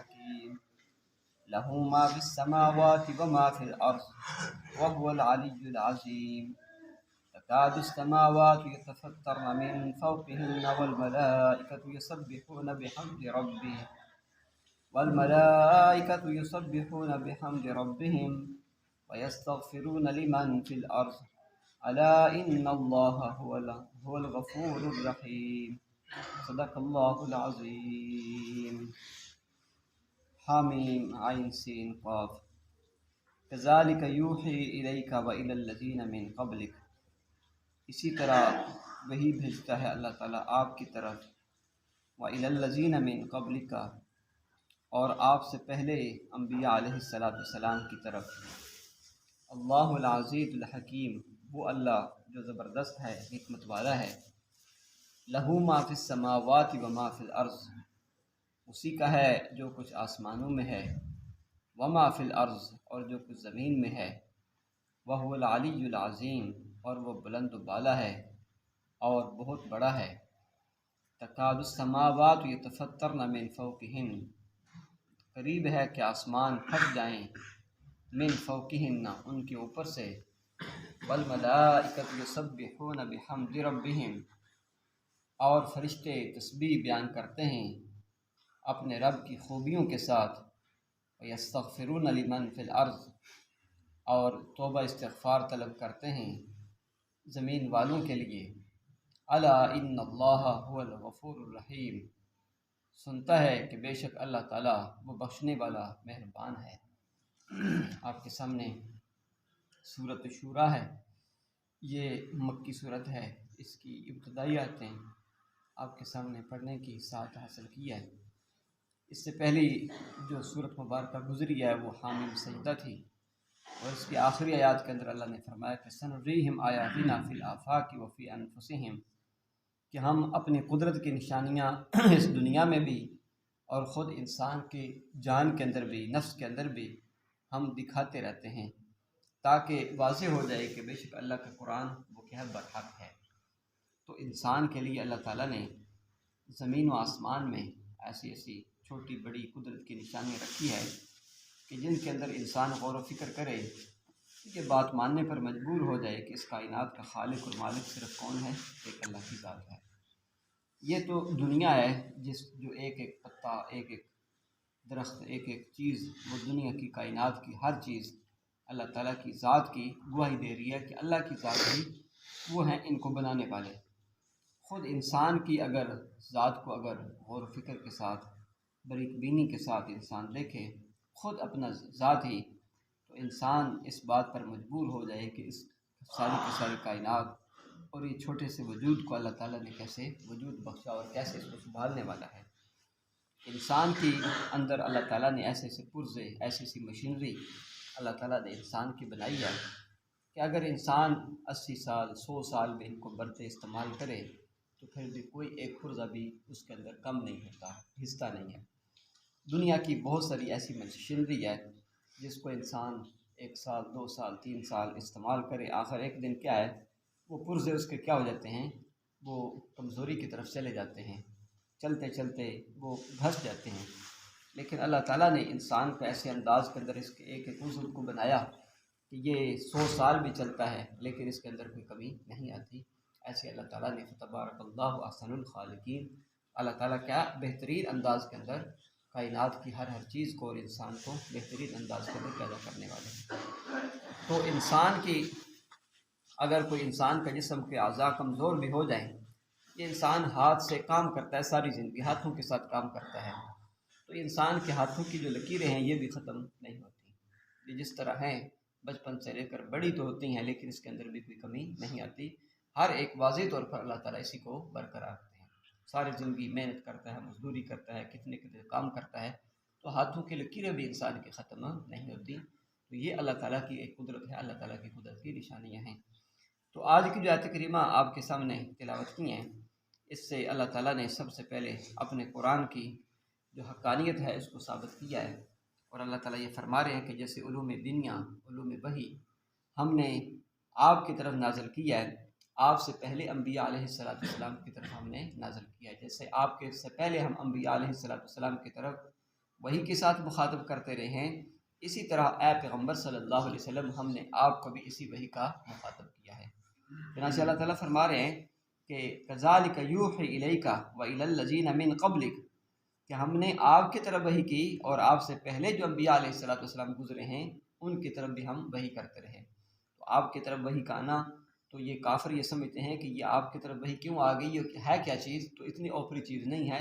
الحكيم له ما في السماوات وما في الأرض وهو العلي العظيم تكاد السماوات يتفطرن من فوقهن والملائكة يسبحون بحمد ربهم ويستغفرون لمن في الأرض ألا إن الله هو الغفور الرحيم صدق الله العظيم حامیم عین سین قاف کذالک یوحی الیک وإلی الذین من قبلک، اسی طرح وہی بھیجتا ہے اللہ تعالیٰ آپ کی طرف، وإلی الذین من قبلک، اور آپ سے پہلے انبیاء علیہ السلام کی طرف۔ اللہ العزیز الحکیم، وہ اللہ جو زبردست ہے، حکمت والا ہے۔ لہ ما فی السماوات و ما فی الارض، اسی کا ہے جو کچھ آسمانوں میں ہے، وما فی الارض، اور جو کچھ زمین میں ہے، وہو العلی العظیم، اور وہ بلند و بالا ہے اور بہت بڑا ہے۔ تکاد السماوات یتفطرن من فوقہن، قریب ہے کہ آسمان پھٹ جائیں، من فوقہن، ان کے اوپر سے، والملائکۃ یسبحون بحمد ربہم، اور فرشتے تسبیح بیان کرتے ہیں اپنے رب کی خوبیوں کے ساتھ، وَيَسْتَغْفِرُونَ لِمَنْ فِي الْأَرْضِ، اور توبہ استغفار طلب کرتے ہیں زمین والوں کے لیے۔ الا ان اللہ هو الغفور الرحیم، سنتا ہے کہ بے شک اللہ تعالیٰ وہ بخشنے والا مہربان ہے۔ آپ کے سامنے سورۃ شورا ہے، یہ مکی صورت ہے، اس کی ابتدائی آیتیں آپ کے سامنے پڑھنے کی سعادت حاصل کی ہے۔ اس سے پہلی جو صورت مبارکہ گزری ہے وہ حامیم سجدہ تھی، اور اس کی آخری آیات کے اندر اللہ نے فرمایا کہ سنریہم آیاتنا فی الآفاق وفی انفسہم، کہ ہم اپنی قدرت کی نشانیاں اس دنیا میں بھی اور خود انسان کی جان کے اندر بھی، نفس کے اندر بھی ہم دکھاتے رہتے ہیں، تاکہ واضح ہو جائے کہ بے شک اللہ کا قرآن وہ کیا ہے، برحق ہے۔ تو انسان کے لیے اللہ تعالیٰ نے زمین و آسمان میں ایسی ایسی چھوٹی بڑی قدرت کی نشانیاں رکھی ہے کہ جن کے اندر انسان غور و فکر کرے، یہ بات ماننے پر مجبور ہو جائے کہ اس کائنات کا خالق اور مالک صرف کون ہے، ایک اللہ کی ذات ہے۔ یہ تو دنیا ہے جو ایک ایک پتا، ایک ایک درخت، ایک ایک چیز، وہ دنیا کی کائنات کی ہر چیز اللہ تعالیٰ کی ذات کی گواہی دے رہی ہے کہ اللہ کی ذات ہی وہ ہیں ان کو بنانے والے۔ خود انسان کی اگر ذات کو اگر غور و فکر کے ساتھ، باریک بینی کے ساتھ انسان دیکھے خود اپنا ذات ہی، تو انسان اس بات پر مجبور ہو جائے کہ اس ساری کی ساری کائنات اور یہ چھوٹے سے وجود کو اللہ تعالیٰ نے کیسے وجود بخشا اور کیسے اس کو سنبھالنے والا ہے۔ انسان کی اندر اللہ تعالیٰ نے ایسے ایسے پرزے، ایسی ایسی مشینری اللہ تعالیٰ نے انسان کی بنائی ہے کہ اگر انسان 80 سال 100 سال بھی ان کو برتے استعمال کرے تو پھر بھی کوئی ایک پرزہ بھی اس کے اندر کم نہیں ہوتا، حصہ نہیں ہے۔ دنیا کی بہت ساری ایسی مشینری ہے جس کو انسان 1 سال 2 سال 3 سال استعمال کرے، آخر ایک دن کیا ہے، وہ پرزے اس کے کیا ہو جاتے ہیں، وہ کمزوری کی طرف چلے جاتے ہیں، چلتے چلتے وہ گھس جاتے ہیں۔ لیکن اللہ تعالیٰ نے انسان کو ایسے انداز کے اندر اس کے ایک ایک عضو کو بنایا کہ یہ 100 سال بھی چلتا ہے لیکن اس کے اندر کوئی کمی نہیں آتی۔ ایسے اللہ تعالیٰ نے فتبارک اللہ احسن الخالقین، اللہ تعالیٰ کیا بہترین انداز کے اندر کائنات کی ہر چیز کو اور انسان کو بہترین انداز کے اندر پیدا کرنے والے ہیں۔ تو انسان کی اگر کوئی انسان کا جسم کے اعضاء کمزور بھی ہو جائیں، یہ انسان ہاتھ سے کام کرتا ہے، ساری زندگی ہاتھوں کے ساتھ کام کرتا ہے، تو انسان کے ہاتھوں کی جو لکیریں ہیں یہ بھی ختم نہیں ہوتی، یہ جس طرح ہیں بچپن سے لے کر بڑی تو ہوتی ہیں لیکن اس کے اندر بھی کوئی کمی نہیں آتی، ہر ایک واضح طور پر اللہ تعالیٰ اسی کو برقرار رکھتے ہیں۔ ساری زندگی محنت کرتا ہے، مزدوری کرتا ہے، کتنے کتنے کام کرتا ہے، تو ہاتھوں کی لکیریں بھی انسان کی ختم نہیں ہوتی۔ تو یہ اللہ تعالیٰ کی ایک قدرت ہے، اللہ تعالیٰ کی قدرت کی نشانیاں ہیں۔ تو آج کی جو آیت کریمہ آپ کے سامنے تلاوت کی ہیں، اس سے اللہ تعالیٰ نے سب سے پہلے اپنے قرآن کی جو حقانیت ہے اس کو ثابت کیا ہے، اور اللہ تعالیٰ یہ فرما رہے ہیں کہ جیسے علوم دنیا، علوم وحی ہم نے آپ کی طرف نازل کیا ہے، آپ سے پہلے انبیاء علیہ السلام کی طرف ہم نے نازل کیا ہے، جیسے آپ کے سے پہلے ہم انبیاء علیہ السلام کی طرف وہی کے ساتھ مخاطب کرتے رہے ہیں، اسی طرح اے پیغمبر صلی اللہ علیہ وسلم ہم نے آپ کو بھی اسی وحی کا مخاطب کیا ہے۔ چنانچہ اللہ تعالیٰ فرما رہے ہیں کہ کذالک یوحی الیک وإلی الذین من قبلک، کہ ہم نے آپ کی طرف وحی کی اور آپ سے پہلے جو انبیاء علیہ السلام گزرے ہیں ان کی طرف بھی ہم وحی کرتے رہے۔ تو آپ کی طرف وحی کا آنا، تو یہ کافر یہ سمجھتے ہیں کہ یہ آپ کی طرف وحی کیوں آ گئی ہے، کیا چیز؟ تو اتنی اوپری چیز نہیں ہے،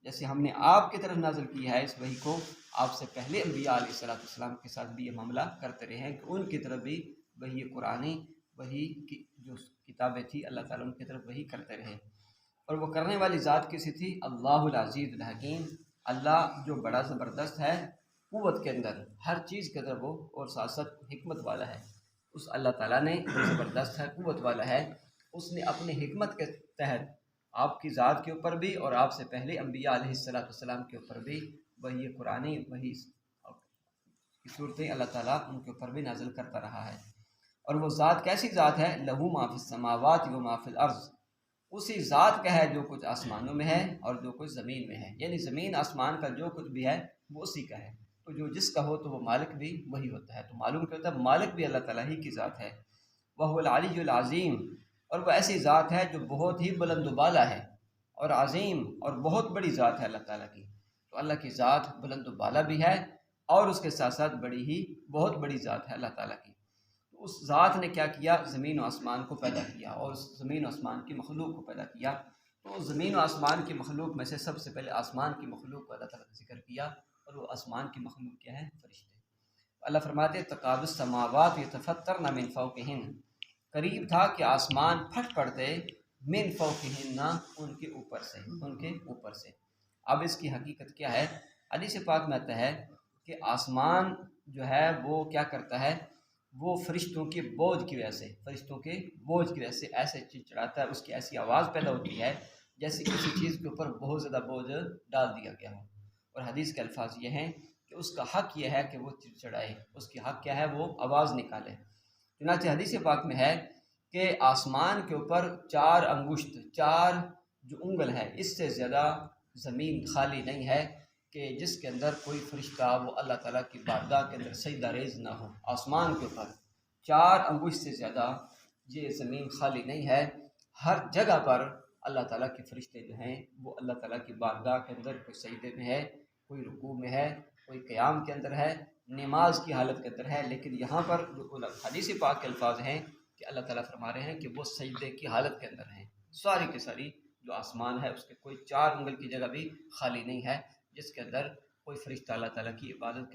جیسے ہم نے آپ کی طرف نازل کی ہے اس وحی کو، آپ سے پہلے انبیاء علیہ السلام کے ساتھ بھی یہ معاملہ کرتے رہے ہیں کہ ان کی طرف بھی وحی قرآنی، وحی کی جو کتابیں تھی اللہ تعالیٰ ان کی طرف وحی کرتے رہے۔ اور وہ کرنے والی ذات کسی تھی؟ اللہ العزیز الحکیم، اللہ جو بڑا زبردست ہے قوت کے اندر، ہر چیز کے اندر وہ، اور ساتھ ساتھ حکمت والا ہے۔ اس اللہ تعالیٰ نے جو زبردست ہے، قوت والا ہے، اس نے اپنی حکمت کے تحت آپ کی ذات کے اوپر بھی اور آپ سے پہلے انبیاء علیہ السلام کے اوپر بھی وحی قرآنی، وحی کی صورتیں اللہ تعالیٰ ان کے اوپر بھی نازل کرتا رہا ہے۔ اور وہ ذات کیسی ذات ہے؟ لہو ما فی السماوات و ما فی الارض، اسی ذات کا ہے جو کچھ آسمانوں میں ہے اور جو کچھ زمین میں ہے، یعنی زمین آسمان کا جو کچھ بھی ہے وہ اسی کا ہے۔ تو جو جس کا ہو تو وہ مالک بھی وہی ہوتا ہے، تو معلوم کیا ہوتا ہے؟ مالک بھی اللہ تعالیٰ ہی کی ذات ہے۔ وَهُوَ الْعَلِيُّ الْعَظِيمُ، اور وہ ایسی ذات ہے جو بہت ہی بلند و بالا ہے، اور عظیم اور بہت بڑی ذات ہے اللہ تعالیٰ کی۔ تو اللہ کی ذات بلند و بالا بھی ہے اور اس کے ساتھ ساتھ بڑی ہی بہت بڑی ذات ہے اللہ تعالیٰ کی۔ تو اس ذات نے کیا کیا؟ زمین و آسمان کو پیدا کیا اور اس زمین و آسمان کی مخلوق کو پیدا کیا۔ تو زمین و آسمان کی مخلوق میں سے سب سے پہلے آسمان کی مخلوق کو اللہ تعالیٰ نے ذکر کیا، اور وہ آسمان کی مخلوق کیا ہے؟ فرشتے۔ اللہ فرماتے ہیں تکاد السماوات یتفطرن من فوقہن، قریب تھا کہ آسمان پھٹ پڑتے من فوقہن، ان کے اوپر سے، ان کے اوپر سے۔ اب اس کی حقیقت کیا ہے؟ حدیث پاک میں آتا ہے کہ آسمان جو ہے وہ کیا کرتا ہے؟ وہ فرشتوں کے بوجھ کی وجہ سے، فرشتوں کے بوجھ کی وجہ سے ایسے چڑچڑاتا ہے، اس کی ایسی آواز پیدا ہوتی ہے جیسے کسی چیز کے اوپر بہت زیادہ بوجھ ڈال دیا گیا ہو۔ اور حدیث کے الفاظ یہ ہیں کہ اس کا حق یہ ہے کہ وہ چڑچڑائے، اس کی حق کیا ہے؟ وہ آواز نکالے۔ چنانچہ حدیث پاک میں ہے کہ آسمان کے اوپر 4 انگشت، 4 جو انگل ہے، اس سے زیادہ زمین خالی نہیں ہے کہ جس کے اندر کوئی فرشتہ وہ اللہ تعالیٰ کی بارگاہ کے اندر سجدہ ریز نہ ہو۔ آسمان کے اوپر 4 انگشت سے زیادہ یہ زمین خالی نہیں ہے، ہر جگہ پر اللہ تعالیٰ کے فرشتے جو ہیں وہ اللہ تعالیٰ کی بارگاہ کے اندر، کوئی سجدے میں ہے، کوئی رکوع میں ہے، کوئی قیام کے اندر ہے، نماز کی حالت کے اندر ہے۔ لیکن یہاں پر جو حدیث پاک کے الفاظ ہیں کہ اللہ تعالیٰ فرما رہے ہیں کہ وہ سجدے کی حالت کے اندر ہیں، ساری کی ساری جو آسمان ہے اس کے کوئی 4 انگل کی جگہ بھی خالی نہیں ہے جس کے اندر کوئی فرشتہ اللہ تعالیٰ کی عبادت